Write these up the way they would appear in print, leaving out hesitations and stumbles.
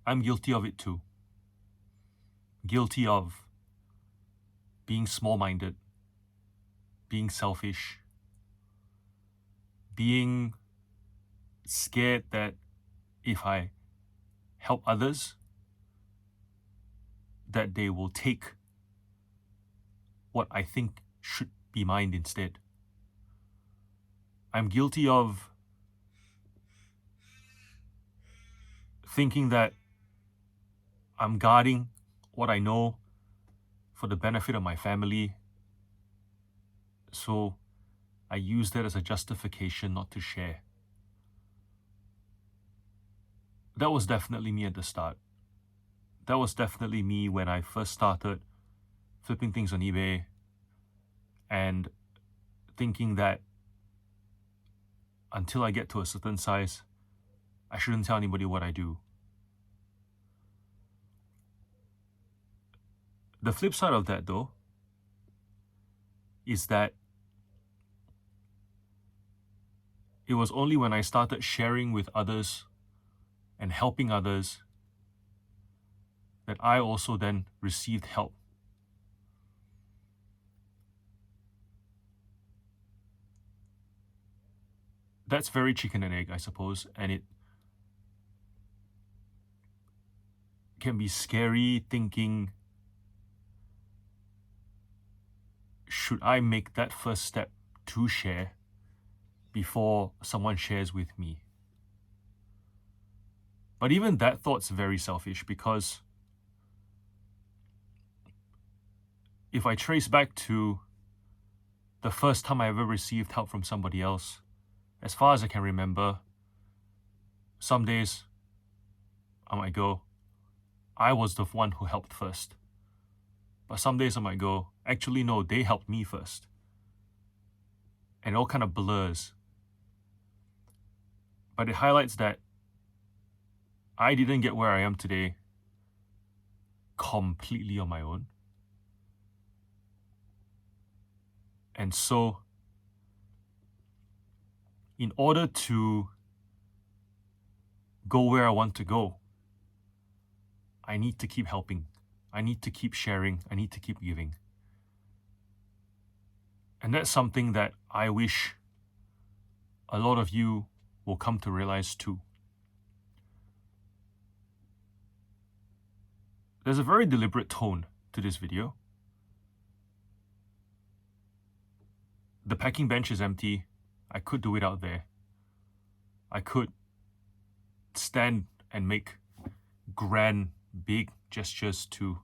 I'm guilty of it too. Guilty of being small-minded, being selfish, being scared that if I help others, that they will take what I think should be mine instead. I'm guilty of thinking that I'm guarding what I know for the benefit of my family, so I use that as a justification not to share. That was definitely me at the start. That was definitely me when I first started flipping things on eBay and thinking that until I get to a certain size, I shouldn't tell anybody what I do. The flip side of that, though, is that it was only when I started sharing with others and helping others that I also then received help. That's very chicken and egg, I suppose, and it can be scary thinking, should I make that first step to share before someone shares with me? But even that thought's very selfish, because if I trace back to the first time I ever received help from somebody else, as far as I can remember, some days I might go, I was the one who helped first. But some days I might go, actually no, they helped me first. And it all kind of blurs. But it highlights that I didn't get where I am today completely on my own. And so, in order to go where I want to go, I need to keep helping. I need to keep sharing. I need to keep giving. And that's something that I wish a lot of you will come to realize too. There's a very deliberate tone to this video. The packing bench is empty. I could do it out there. I could stand and make grand, big gestures to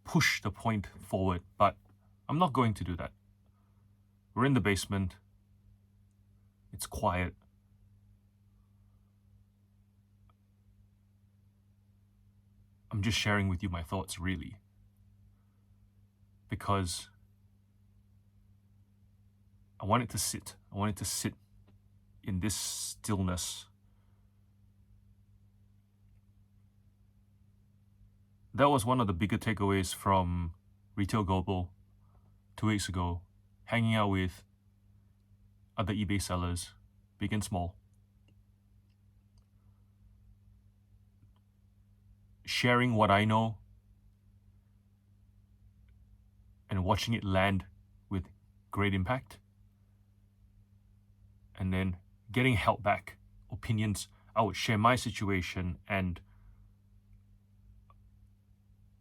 push the point forward, but I'm not going to do that. We're in the basement. It's quiet. I'm just sharing with you my thoughts, really. Because I want it to sit. I want it to sit in this stillness. That was one of the bigger takeaways from Retail Global 2 weeks ago, hanging out with other eBay sellers, big and small. Sharing what I know and watching it land with great impact. And then getting help back, opinions. I would share my situation and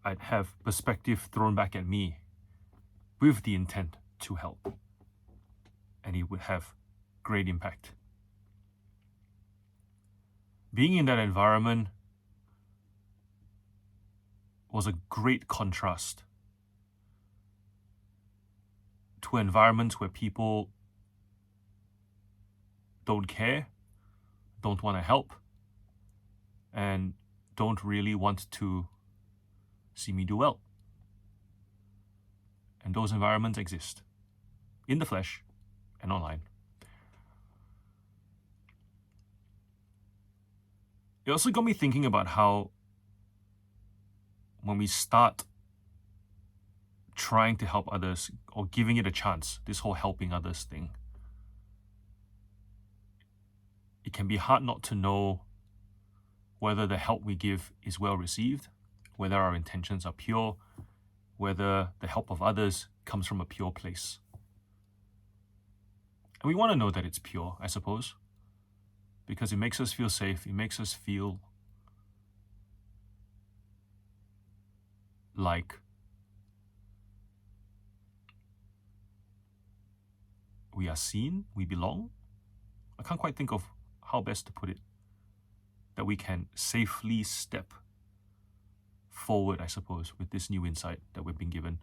I'd have perspective thrown back at me with the intent to help. And it would have great impact. Being in that environment was a great contrast to environments where people don't care, don't want to help, and don't really want to see me do well. And those environments exist in the flesh and online. It also got me thinking about how when we start trying to help others or giving it a chance, this whole helping others thing, it can be hard not to know whether the help we give is well received, whether our intentions are pure, whether the help of others comes from a pure place. And we want to know that it's pure, I suppose, because it makes us feel safe. It makes us feel like we are seen, we belong. I can't quite think of how best to put it. That we can safely step forward, I suppose, with this new insight that we've been given.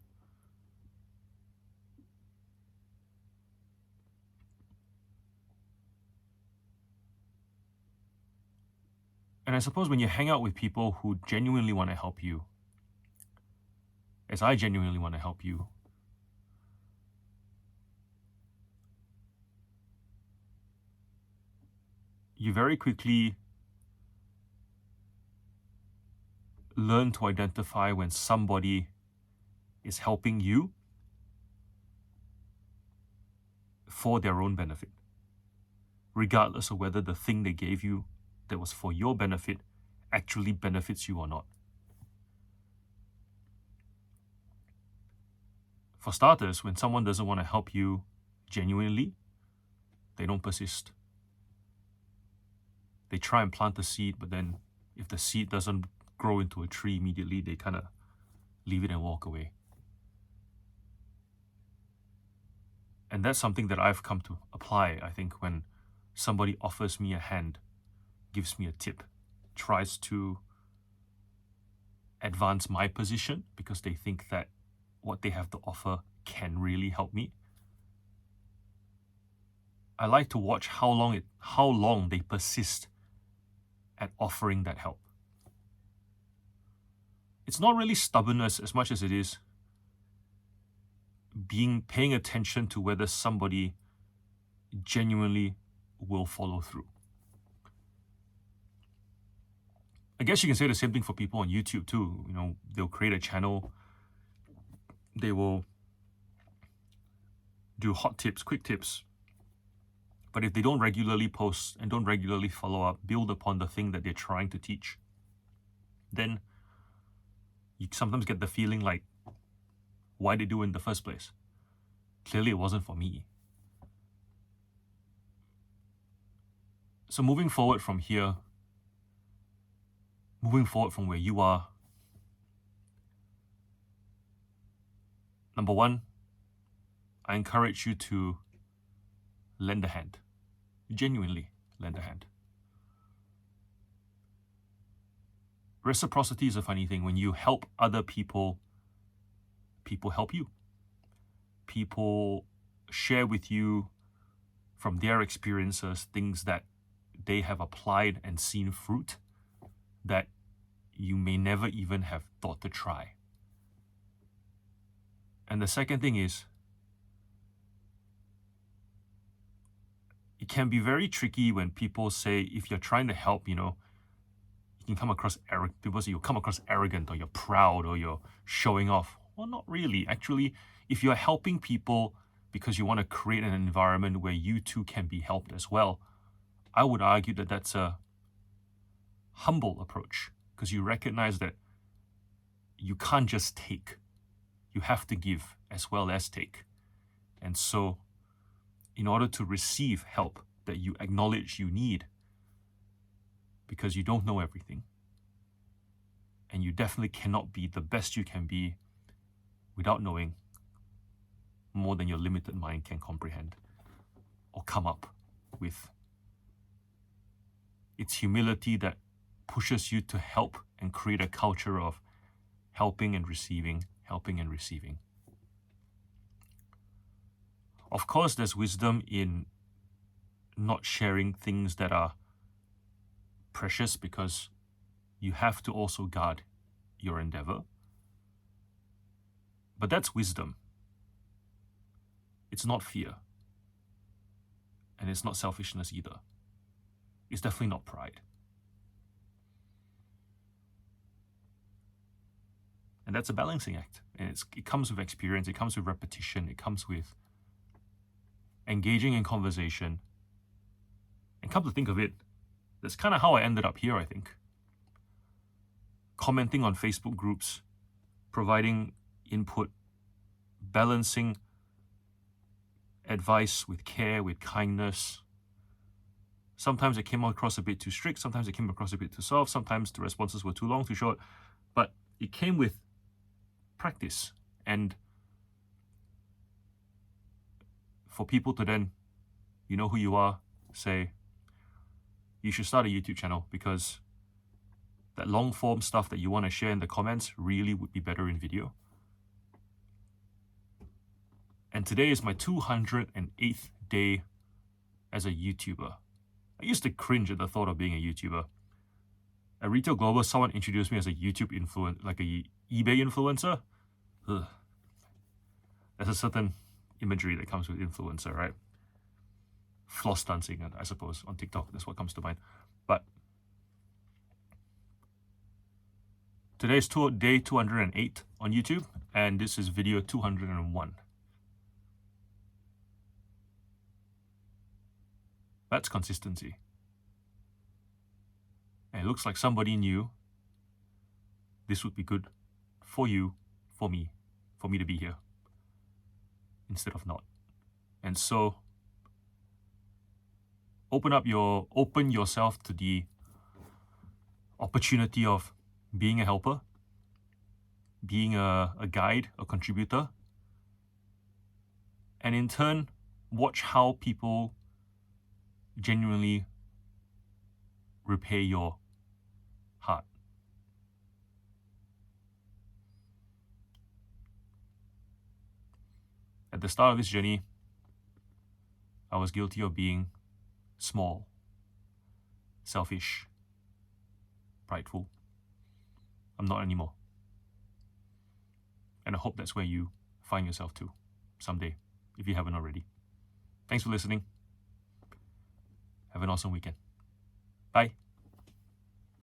And I suppose when you hang out with people who genuinely want to help you, as I genuinely want to help you, you very quickly learn to identify when somebody is helping you for their own benefit, regardless of whether the thing they gave you that was for your benefit actually benefits you or not. For starters, when someone doesn't want to help you genuinely, they don't persist. They try and plant the seed, but then if the seed doesn't grow into a tree immediately, they kind of leave it and walk away. And that's something that I've come to apply, I think, when somebody offers me a hand, gives me a tip, tries to advance my position because they think that what they have to offer can really help me. I like to watch how long they persist at offering that help. It's not really stubbornness as much as it is paying attention to whether somebody genuinely will follow through. I guess you can say the same thing for people on YouTube too. You know, they'll create a channel, they will do hot tips, quick tips. But if they don't regularly post and don't regularly follow up, build upon the thing that they're trying to teach, then you sometimes get the feeling like, why they do it in the first place? Clearly it wasn't for me. So moving forward from here, moving forward from where you are, number one, I encourage you to lend a hand. Genuinely lend a hand. Reciprocity is a funny thing. When you help other people, people help you. People share with you from their experiences things that they have applied and seen fruit that you may never even have thought to try. And the second thing is, it can be very tricky when people say, if you're trying to help, you can come across arrogant. People say you come across arrogant, or you're proud, or you're showing off. Well, not really. Actually, if you're helping people because you want to create an environment where you too can be helped as well, I would argue that that's a humble approach, because you recognize that you can't just take. You have to give as well as take. And so, in order to receive help that you acknowledge you need, because you don't know everything, and you definitely cannot be the best you can be without knowing more than your limited mind can comprehend or come up with. It's humility that pushes you to help and create a culture of helping and receiving, helping and receiving. Of course, there's wisdom in not sharing things that are precious, because you have to also guard your endeavor. But that's wisdom. It's not fear. And it's not selfishness either. It's definitely not pride. And that's a balancing act. And it comes with experience, it comes with repetition, it comes with engaging in conversation. And come to think of it, that's kind of how I ended up here, I think. commenting on Facebook groups, providing input, balancing advice with care, with kindness. Sometimes it came across a bit too strict, sometimes it came across a bit too soft, sometimes the responses were too long, too short, but it came with practice. And for people to then, you know who you are, say, you should start a YouTube channel, because that long form stuff that you want to share in the comments really would be better in video. And today is my 208th day as a YouTuber. I used to cringe at the thought of being a YouTuber. At Retail Global, someone introduced me as a YouTube influencer, like a eBay influencer. Ugh. There's a certain imagery that comes with influencer, right? Floss dancing, I suppose, on TikTok. That's what comes to mind. But today's day 208 on YouTube, and this is video 201. That's consistency. And it looks like somebody knew this would be good for you, for me to be here instead of not. And so open yourself to the opportunity of being a helper, being a guide, a contributor, and in turn, watch how people genuinely repay your heart. At the start of this journey, I was guilty of being small, selfish, prideful. I'm not anymore. And I hope that's where you find yourself too, someday, if you haven't already. Thanks for listening. Have an awesome weekend. Bye.